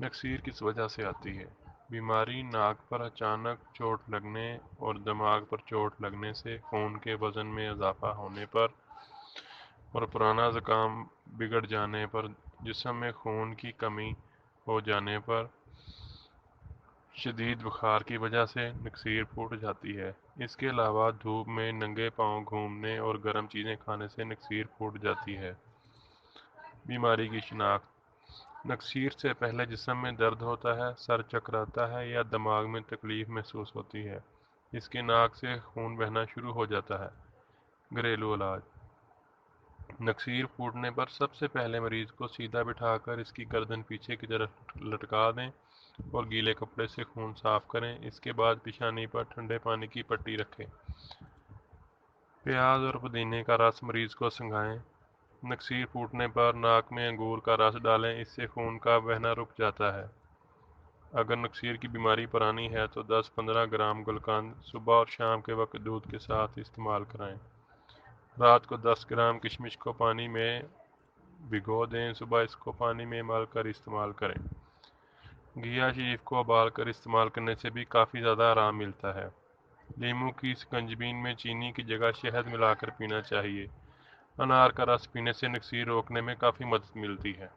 نکسیر کس وجہ سے آتی ہے؟ بیماری ناک پر اچانک چوٹ لگنے اور دماغ پر چوٹ لگنے سے، خون کے وزن میں اضافہ ہونے پر اور پرانا زکام بگڑ جانے پر، جسم میں خون کی کمی ہو جانے پر، شدید بخار کی وجہ سے نکسیر پھوٹ جاتی ہے۔ اس کے علاوہ دھوپ میں ننگے پاؤں گھومنے اور گرم چیزیں کھانے سے نکسیر پھوٹ جاتی ہے۔ بیماری کی شناخت: نکسیر سے پہلے جسم میں درد ہوتا ہے، سر چکراتا ہے یا دماغ میں تکلیف محسوس ہوتی ہے۔ اس کے ناک سے خون بہنا شروع ہو جاتا ہے۔ گھریلو علاج: نکسیر پھوٹنے پر سب سے پہلے مریض کو سیدھا بٹھا کر اس کی گردن پیچھے کی طرف لٹکا دیں اور گیلے کپڑے سے خون صاف کریں۔ اس کے بعد پیشانی پر ٹھنڈے پانی کی پٹی رکھیں۔ پیاز اور پودینے کا رس مریض کو سنگھائیں۔ نکسیر پھوٹنے پر ناک میں انگور کا رس ڈالیں، اس سے خون کا بہنا رک جاتا ہے۔ اگر نکسیر کی بیماری پرانی ہے تو 10-15 گرام گلقند صبح اور شام کے وقت دودھ کے ساتھ استعمال کرائیں۔ رات کو 10 گرام کشمش کو پانی میں بھگو دیں، صبح اس کو پانی میں مل کر استعمال کریں۔ گھیا شریف کو ابال کر استعمال کرنے سے بھی کافی زیادہ آرام ملتا ہے۔ لیموں کی سکنجبین میں چینی کی جگہ شہد ملا کر پینا چاہیے۔ انار کا رس پینے سے نکسیر روکنے میں کافی مدد ملتی ہے۔